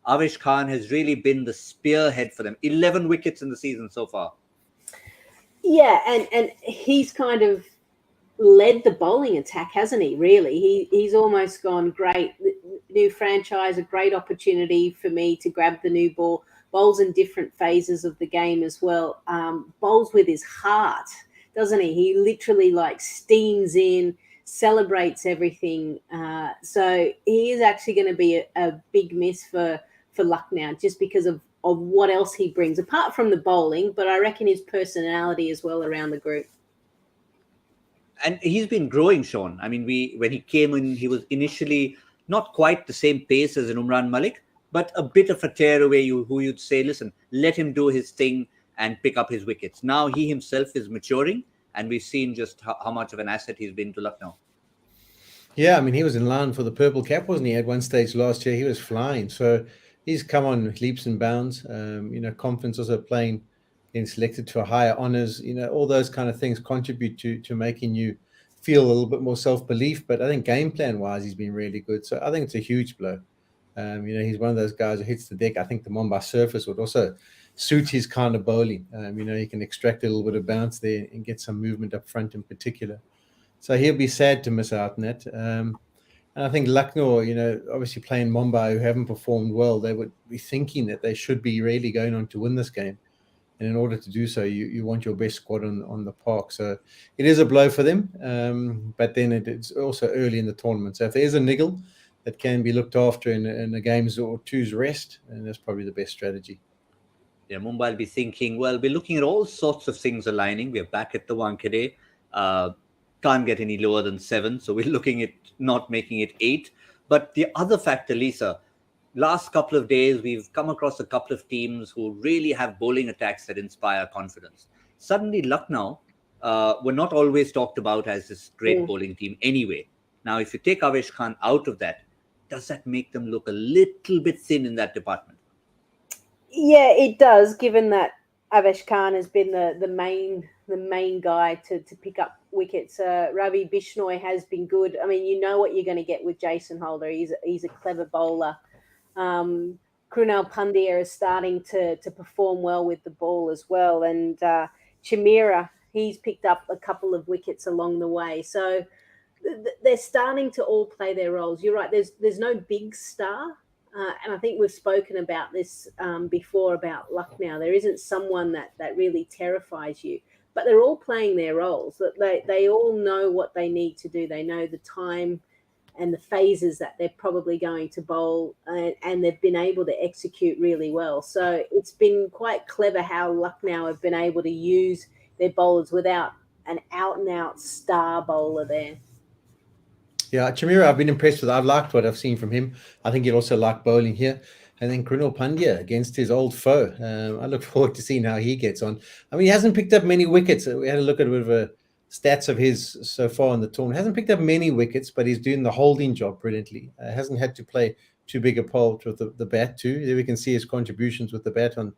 Avesh Khan has really been the spearhead for them. 11 wickets in the season so far. Yeah, and he's kind of led the bowling attack, hasn't he? Really, he's almost gone great. New franchise, a great opportunity for me to grab the new ball. Bowls in different phases of the game as well. Bowls with his heart, doesn't he? He literally like steams in, celebrates everything. So he is actually going to be a big miss for Lucknow, just because of what else he brings apart from the bowling. But I reckon his personality as well around the group. And he's been growing, Shaun. I mean, when he came in, he was initially not quite the same pace as an Umran Malik, but a bit of a tearaway who you'd say, listen, let him do his thing and pick up his wickets. Now he himself is maturing, and we've seen just how much of an asset he's been to Lucknow. Yeah, I mean, he was in line for the purple cap, wasn't he? At one stage last year, he was flying. So he's come on leaps and bounds. Confidence also playing, getting selected to a higher honours. All those kind of things contribute to making you feel a little bit more self-belief. But I think game plan-wise, he's been really good. So I think it's a huge blow. He's one of those guys who hits the deck. I think the Mumbai surface would also suit his kind of bowling. He can extract a little bit of bounce there and get some movement up front in particular. So he'll be sad to miss out on that. And I think Lucknow, obviously playing Mumbai, who haven't performed well, they would be thinking that they should be really going on to win this game. And in order to do so, you want your best squad on the park. So it is a blow for them. But then it's also early in the tournament. So if there is a niggle that can be looked after in a game's or two's rest, and that's probably the best strategy. Yeah, Mumbai will be thinking, well, we're looking at all sorts of things aligning. We're back at the Wankhede. Can't get any lower than 7. So we're looking at not making it 8. But the other factor, Lisa, last couple of days, we've come across a couple of teams who really have bowling attacks that inspire confidence. Suddenly, Lucknow were not always talked about as this great bowling team anyway. Now, if you take Avesh Khan out of that, does that make them look a little bit thin in that department? Yeah, it does, given that Avesh Khan has been the main guy to pick up wickets. Ravi Bishnoi has been good. I mean, you know what you're going to get with Jason Holder. He's a clever bowler. Krunal Pandya is starting to perform well with the ball as well. And Chamira, he's picked up a couple of wickets along the way. So they're starting to all play their roles. You're right, there's no big star. And I think we've spoken about this before about Lucknow. There isn't someone that really terrifies you, but they're all playing their roles. They all know what they need to do. They know the time and the phases that they're probably going to bowl, and they've been able to execute really well. So it's been quite clever how Lucknow have been able to use their bowlers without an out-and-out star bowler there. Yeah, Chamira, I've been impressed with. I've liked what I've seen from him. I think he'll also like bowling here. And then Krunal Pandya against his old foe. I look forward to seeing how he gets on. I mean, he hasn't picked up many wickets. We had a look at a bit of a stats of his so far in the tournament. Hasn't picked up many wickets, but he's doing the holding job brilliantly. Hasn't had to play too big a pole with the bat too. There we can see his contributions with the bat on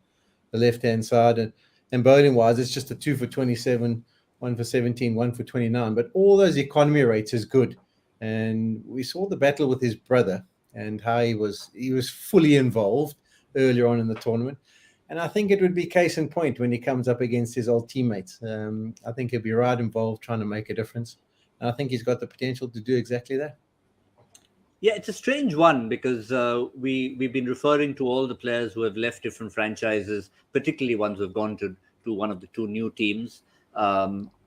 the left-hand side. And bowling-wise, it's just a 2 for 27, 1 for 17, 1 for 29. But all those economy rates is good. And we saw the battle with his brother and how he was fully involved earlier on in the tournament. And I think it would be case in point when he comes up against his old teammates. I think he'll be right involved trying to make a difference. And I think he's got the potential to do exactly that. Yeah, it's a strange one because we've been referring to all the players who have left different franchises, particularly ones who have gone to one of the two new teams,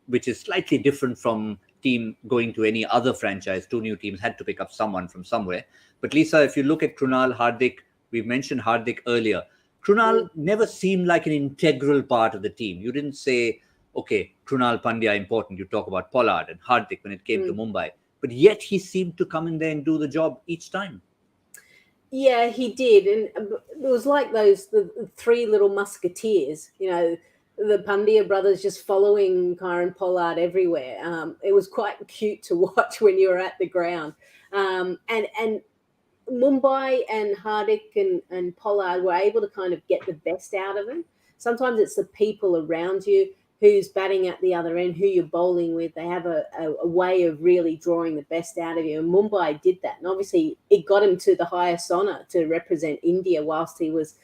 which is slightly different from team going to any other franchise. Two new teams had to pick up someone from somewhere. But Lisa, if you look at Krunal, Hardik, we've mentioned Hardik earlier. Krunal never seemed like an integral part of the team. You didn't say, okay, Krunal Pandya important. You talk about Pollard and Hardik when it came to Mumbai. But yet he seemed to come in there and do the job each time. Yeah, he did. And it was like the three little musketeers, the Pandya brothers just following Kieron Pollard everywhere. It was quite cute to watch when you were at the ground. And Mumbai and Hardik and Pollard were able to kind of get the best out of him. Sometimes it's the people around you who's batting at the other end, who you're bowling with. They have a way of really drawing the best out of you. And Mumbai did that. And obviously it got him to the highest honour to represent India whilst he was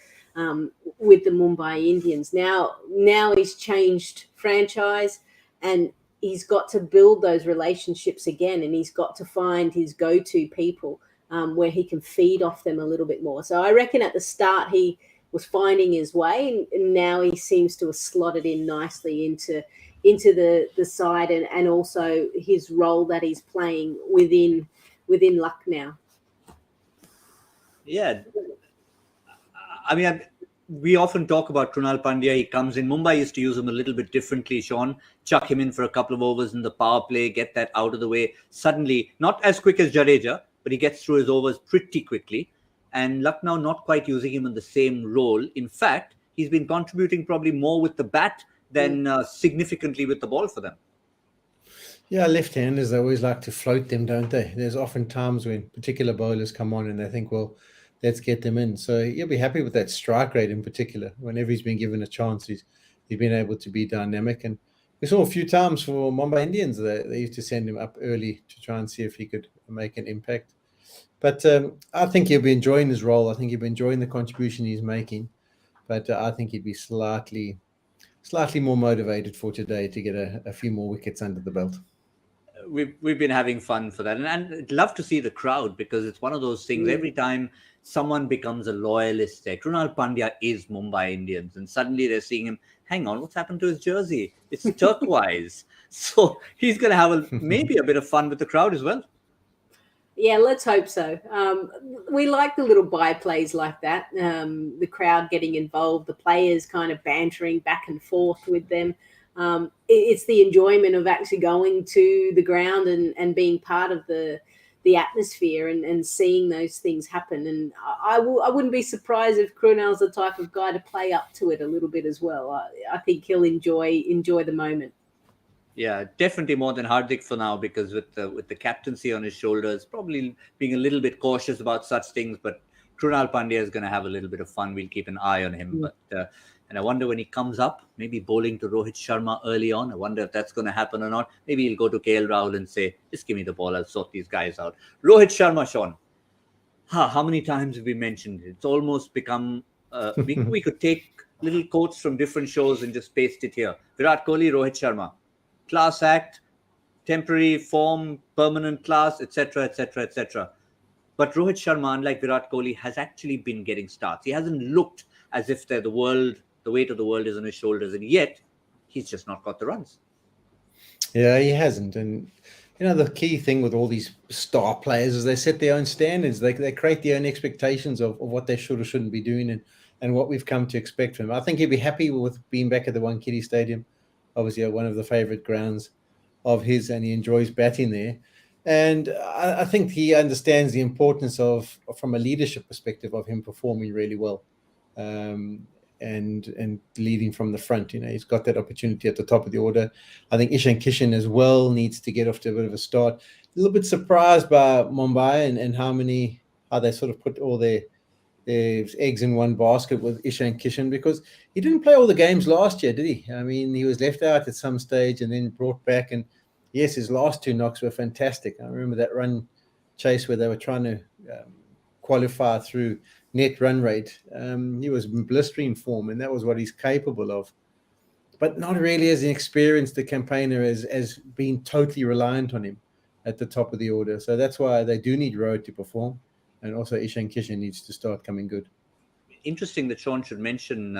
with the Mumbai Indians. Now he's changed franchise and he's got to build those relationships again, and he's got to find his go-to people where he can feed off them a little bit more. So I reckon at the start he was finding his way, and now he seems to have slotted in nicely into the side and also his role that he's playing within Lucknow. Yeah. I mean, we often talk about Krunal Pandya. He comes in. Mumbai used to use him a little bit differently, Shaun. Chuck him in for a couple of overs in the power play, get that out of the way. Suddenly, not as quick as Jadeja, but he gets through his overs pretty quickly. And Lucknow not quite using him in the same role. In fact, he's been contributing probably more with the bat than significantly with the ball for them. Yeah, left-handers, they always like to float them, don't they? There's often times when particular bowlers come on and they think, well, let's get them in. So you'll be happy with that strike rate in particular. Whenever he's been given a chance, he's been able to be dynamic. And we saw a few times for Mumbai Indians, they used to send him up early to try and see if he could make an impact. But I think he'll be enjoying his role. I think he'll be enjoying the contribution he's making. But I think he'd be slightly more motivated for today to get a few more wickets under the belt. We've been having fun for that. And I'd love to see the crowd, because it's one of those things. Every time someone becomes a loyalist there, Krunal Pandya is Mumbai Indians, and suddenly they're seeing him, hang on, what's happened to his jersey? It's turquoise. So he's going to have maybe a bit of fun with the crowd as well. Yeah, let's hope so. We like the little byplays like that, the crowd getting involved, the players kind of bantering back and forth with them. It's the enjoyment of actually going to the ground and being part of the atmosphere and seeing those things happen. And I wouldn't be surprised if Krunal's the type of guy to play up to it a little bit as well. I think he'll enjoy the moment. Yeah, definitely more than Hardik for now, because with the captaincy on his shoulders, probably being a little bit cautious about such things. But Krunal Pandya is going to have a little bit of fun. We'll keep an eye on him. But and I wonder when he comes up, maybe bowling to Rohit Sharma early on. I wonder if that's going to happen or not. Maybe he'll go to KL Rahul and say, just give me the ball. I'll sort these guys out. Rohit Sharma, Shaun. How many times have we mentioned it? It's almost become, we could take little quotes from different shows and just paste it here. Virat Kohli, Rohit Sharma. Class act, temporary form, permanent class, etc., etc., etc. But Rohit Sharma, unlike Virat Kohli, has actually been getting starts. He hasn't looked as if the weight of the world is on his shoulders, and yet he's just not got the runs. Yeah, he hasn't. And the key thing with all these star players is they set their own standards. They create their own expectations of what they should or shouldn't be doing and what we've come to expect from him. I think he'd be happy with being back at the Wankhede Stadium. Obviously, one of the favorite grounds of his, and he enjoys batting there. And I think he understands the importance of, from a leadership perspective, of him performing really well and leading from the front. He's got that opportunity at the top of the order. I think Ishan Kishan as well needs to get off to a bit of a start. A little bit surprised by Mumbai and how they sort of put all their eggs in one basket with Ishan Kishan, because he didn't play all the games last year, did he? I mean, he was left out at some stage and then brought back. And yes, his last two knocks were fantastic. I remember that run chase where they were trying to qualify through net run rate. He was in blistering form, and that was what he's capable of. But not really as an experienced campaigner as being totally reliant on him at the top of the order. So that's why they do need Rohit to perform. And also Ishan Kishan needs to start coming good. Interesting that Shaun should mention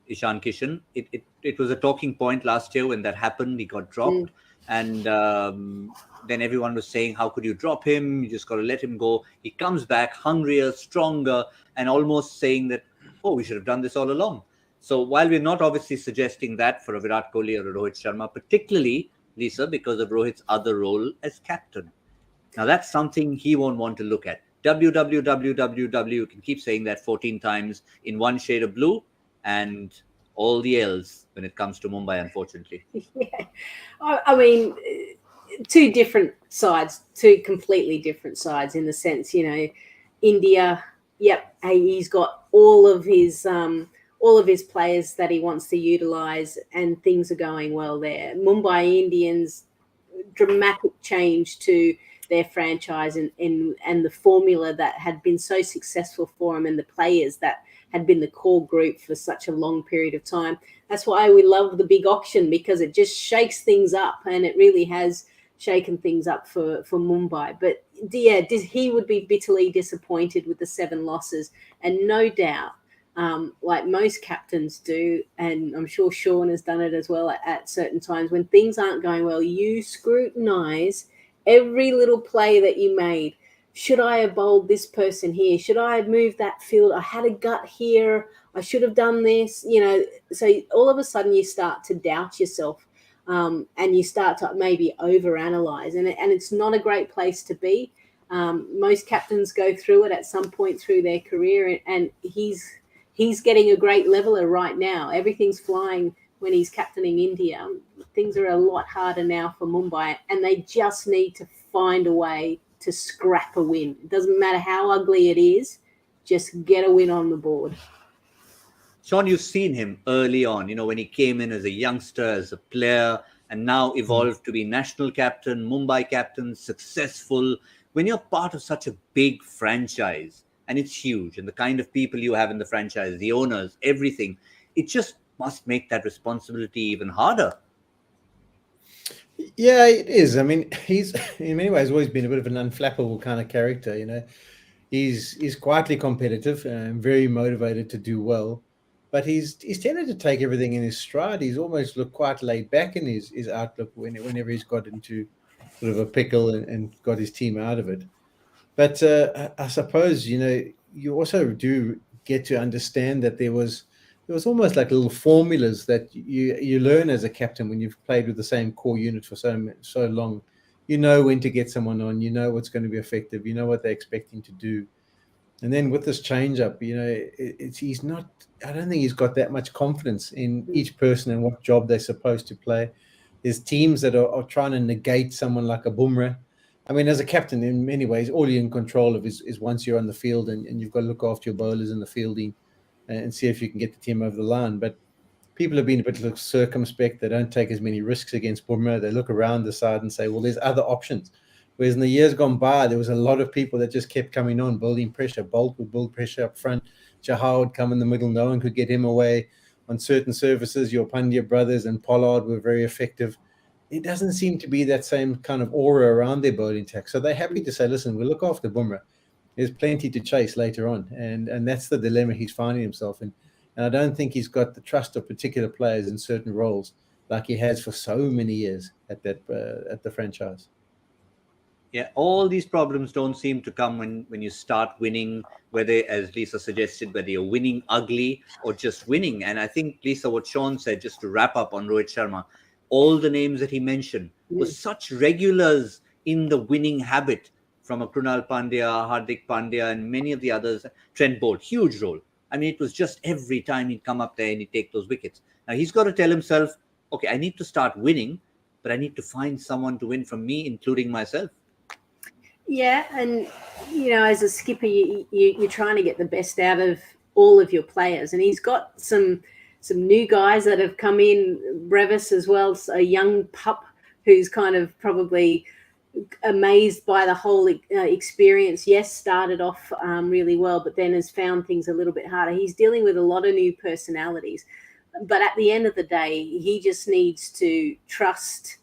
Ishan Kishan. It was a talking point last year when that happened. He got dropped. And then everyone was saying, how could you drop him? You just got to let him go. He comes back hungrier, stronger, and almost saying that, we should have done this all along. So while we're not obviously suggesting that for a Virat Kohli or a Rohit Sharma, particularly, Lisa, because of Rohit's other role as captain. Now, that's something he won't want to look at. WWWWW, you can keep saying that 14 times in one shade of blue, and all the L's when it comes to Mumbai, unfortunately. Yeah. I mean, two completely different sides in the sense, India, he's got all of his all of his players that he wants to utilize, and things are going well there. Mumbai Indians, dramatic change to their franchise and the formula that had been so successful for him, and the players that had been the core group for such a long period of time. That's why we love the big auction, because it just shakes things up, and it really has shaken things up for Mumbai. But yeah, he would be bitterly disappointed with the 7 losses, and no doubt, like most captains do, and I'm sure Shaun has done it as well at certain times, when things aren't going well, you scrutinise every little play that you made. Should I have bowled this person here? Should I have moved that field? I had a gut here. I should have done this. So all of a sudden you start to doubt yourself, and you start to maybe overanalyze, and it's not a great place to be. Most captains go through it at some point through their career, and he's getting a great leveler right now. Everything's flying when he's captaining India. Things are a lot harder now for Mumbai, and they just need to find a way to scrap a win. It doesn't matter how ugly it is, just get a win on the board. Shaun, you've seen him early on, when he came in as a youngster, as a player, and now evolved to be national captain, Mumbai captain, successful. When you're part of such a big franchise, and it's huge, and the kind of people you have in the franchise, the owners, everything, it just must make that responsibility even harder. Yeah, it is. I mean, he's in many ways always been a bit of an unflappable kind of character. He's quietly competitive and very motivated to do well, but he's tended to take everything in his stride. He's almost looked quite laid back in his outlook whenever he's got into sort of a pickle and got his team out of it. But I suppose you also do get to understand that there was almost like little formulas that you learn as a captain when you've played with the same core unit for so long. You know when to get someone on, you know what's going to be effective, you know what they're expecting to do. And then with this change up, he's not, I don't think he's got that much confidence in each person and what job they're supposed to play. There's teams that are trying to negate someone like a Bumrah. I mean, as a captain, in many ways, all you're in control of is once you're on the field and you've got to look after your bowlers and the fielding and see if you can get the team over the line. But people have been a bit circumspect. They don't take as many risks against Bumrah. They look around the side and say, well, there's other options. Whereas in the years gone by, there was a lot of people that just kept coming on, building pressure. Bolt would build pressure up front. Jahar would come in the middle. No one could get him away. On certain services, your Pandya brothers and Pollard were very effective. It doesn't seem to be that same kind of aura around their bowling attack. So they're happy to say, listen, we'll look after Bumrah. There's plenty to chase later on. And that's the dilemma he's finding himself in. And I don't think he's got the trust of particular players in certain roles like he has for so many years at the franchise. Yeah, all these problems don't seem to come when you start winning, whether, as Lisa suggested, whether you're winning ugly or just winning. And I think, Lisa, what Shaun said, just to wrap up on Rohit Sharma, all the names that he mentioned were such regulars in the winning habit, from a Krunal Pandya, Hardik Pandya, and many of the others. Trent Bolt, huge role. I mean, it was just every time he'd come up there and he'd take those wickets. Now he's got to tell himself, okay, I need to start winning, but I need to find someone to win from me, including myself. Yeah, and as a skipper, you're trying to get the best out of all of your players, and he's got some new guys that have come in. Brevis as well, a young pup who's kind of probably amazed by the whole experience. Yes, started off really well, but then has found things a little bit harder. He's dealing with a lot of new personalities, but at the end of the day, he just needs to trust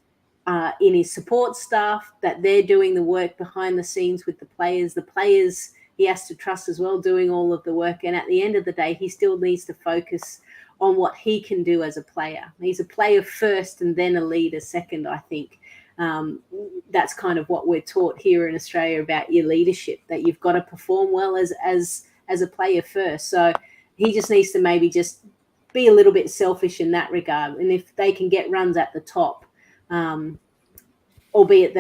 in his support staff that they're doing the work behind the scenes with the players. The players he has to trust as well, doing all of the work. And at the end of the day, he still needs to focus on what he can do as a player. He's a player first and then a leader second, I think. That's kind of what we're taught here in Australia about your leadership, that you've got to perform well as a player first. So he just needs to maybe just be a little bit selfish in that regard. And if they can get runs at the top, albeit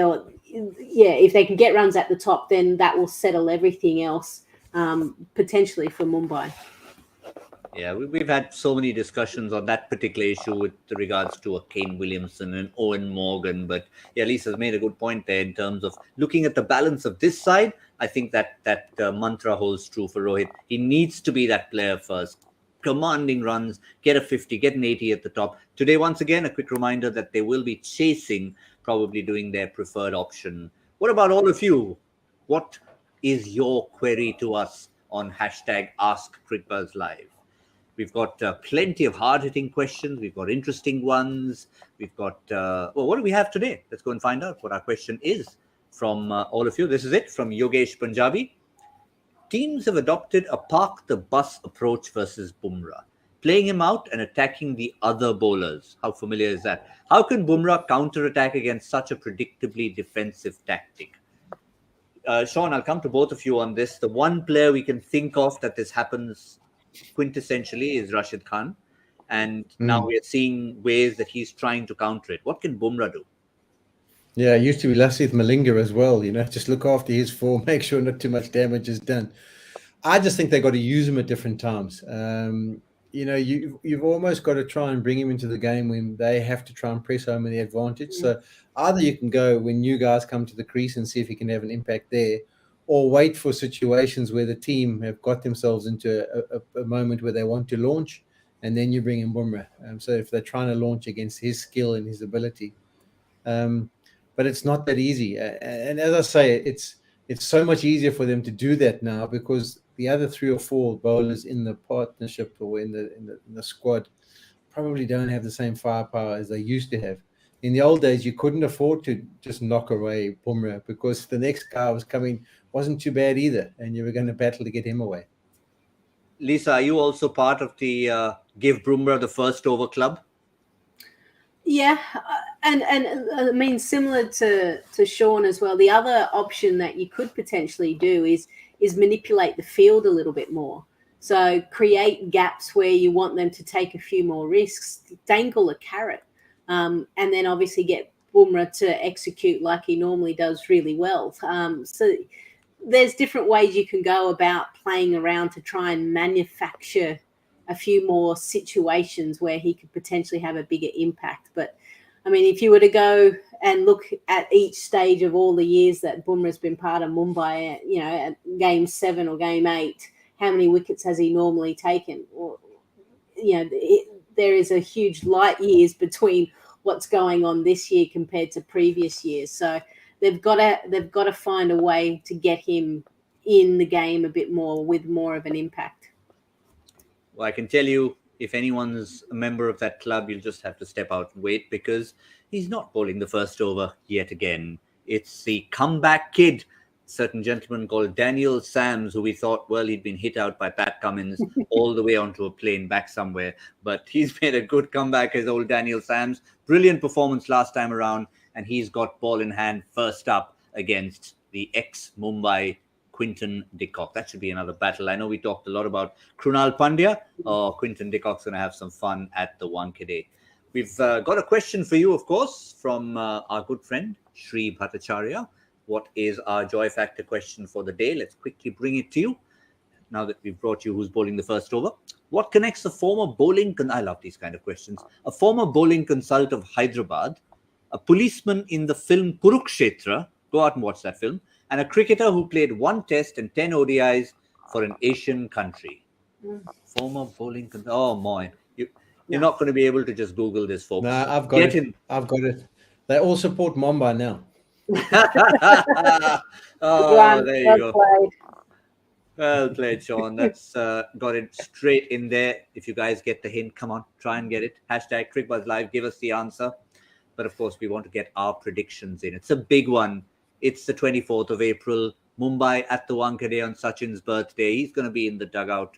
if they can get runs at the top, then that will settle everything else, potentially for Mumbai. Yeah, we've had so many discussions on that particular issue with regards to a Kane Williamson and Owen Morgan. But yeah, Lisa's made a good point there in terms of looking at the balance of this side. I think that mantra holds true for Rohit. He needs to be that player first. commanding runs, get a 50, get an 80 at the top. Today, once again, a quick reminder that they will be chasing, probably doing their preferred option. What about all of you? What is your query to us on hashtag Ask Cricbuzz Live? We've got plenty of hard-hitting questions. We've got interesting ones. We've got, what do we have today? Let's go and find out what our question is from all of you. This is it from Yogesh Punjabi. Teams have adopted a park the bus approach versus Bumrah, playing him out and attacking the other bowlers. How familiar is that? How can Bumrah counter-attack against such a predictably defensive tactic? Shaun, I'll come to both of you on this. The one player we can think of that this happens quintessentially is Rashid Khan. And now we're seeing ways that he's trying to counter it. What can Bumrah do? Yeah, it used to be Lasith Malinga as well. Just look after his form, make sure not too much damage is done. I just think they've got to use him at different times. You've almost got to try and bring him into the game when they have to try and press home the advantage. So either you can go when new guys come to the crease and see if he can have an impact there, or wait for situations where the team have got themselves into a moment where they want to launch, and then you bring in Bumrah. So if they're trying to launch against his skill and his ability. But it's not that easy. And as I say, it's so much easier for them to do that now because the other 3 or 4 bowlers in the partnership or in the squad probably don't have the same firepower as they used to have. In the old days, you couldn't afford to just knock away Bumrah because the next guy was coming wasn't too bad either, and you were going to battle to get him away. Lisa, are you also part of the Give Bumrah the First Over club? Yeah, and I mean, similar to Shaun as well, the other option that you could potentially do is manipulate the field a little bit more. So create gaps where you want them to take a few more risks, dangle a carrot, and then obviously get Bumrah to execute like he normally does really well. So there's different ways you can go about playing around to try and manufacture a few more situations where he could potentially have a bigger impact. But I mean, if you were to go and look at each stage of all the years that Bumrah's been part of Mumbai, at game 7 or game 8, how many wickets has he normally taken? Or, there is a huge light years between what's going on this year compared to previous years. So they've got to find a way to get him in the game a bit more with more of an impact. Well, I can tell you, if anyone's a member of that club, you'll just have to step out and wait because he's not bowling the first over yet again. It's the comeback kid, certain gentleman called Daniel Sams, who we thought, well, he'd been hit out by Pat Cummins all the way onto a plane back somewhere. But he's made a good comeback as old Daniel Sams. Brilliant performance last time around, and he's got ball in hand first up against the ex-Mumbai Quinton de Kock. That should be another battle. I know we talked a lot about Krunal Pandya. Quinton de Kock's going to have some fun at the Wankhede. We've got a question for you, of course, from our good friend, Sri Bhattacharya. What is our joy factor question for the day? Let's quickly bring it to you. Now that we've brought you who's bowling the first over. What connects a former bowling... I love these kind of questions. A former bowling consult of Hyderabad, a policeman in the film Kurukshetra, go out and watch that film, and a cricketer who played 1 test and 10 ODIs for an Asian country. Former bowling... Oh, my. You're not going to be able to just Google this, folks. No, I've got it. I've got it. They all support Mumbai now. There you go. Played. Well played, Shaun. That's got it straight in there. If you guys get the hint, come on, try and get it. Hashtag Cricbuzz Live, give us the answer. But of course, we want to get our predictions in. It's a big one. It's the 24th of April. Mumbai at the Wankhede on Sachin's birthday. He's going to be in the dugout.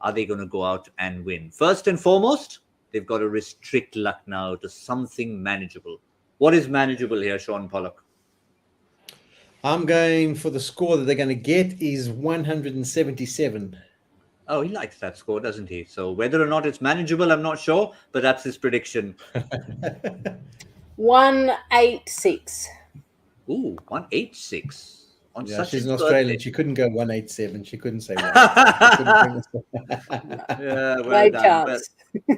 Are they going to go out and win? First and foremost, they've got to restrict Lucknow to something manageable. What is manageable here, Shaun Pollock? I'm going for the score that they're going to get is 177. Oh, he likes that score, doesn't he? So whether or not it's manageable, I'm not sure, but that's his prediction. 186. Ooh, 186. Yeah, she's an Australian. Birthday. She couldn't go 187. She couldn't say 187. Yeah, well done.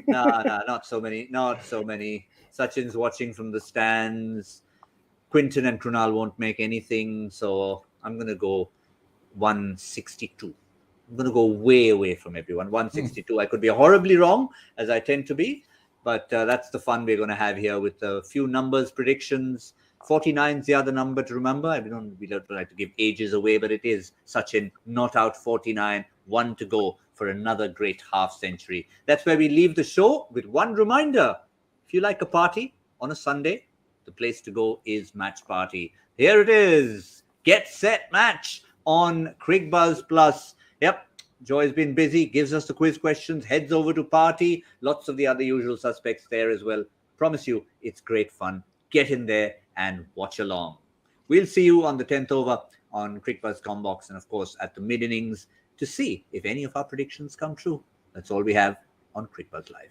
No, not so many. Not so many. Sachin's watching from the stands. Quinton and Krunal won't make anything. So I'm going to go 162. I'm going to go way away from everyone. 162. I could be horribly wrong, as I tend to be, but that's the fun we're going to have here with a few numbers, predictions. 49 is the other number to remember. We don't like to give ages away, but it is Sachin, not out 49, 1 to go for another great half century. That's where we leave the show with one reminder. If you like a party on a Sunday, the place to go is Match Party. Here it is. Get Set Match on Cricbuzz Plus. Yep, Joy's been busy, gives us the quiz questions, heads over to Party. Lots of the other usual suspects there as well. Promise you, it's great fun. Get in there and watch along. We'll see you on the 10th over on Cricbuzz Combox and, of course, at the mid-innings to see if any of our predictions come true. That's all we have on Cricbuzz Live.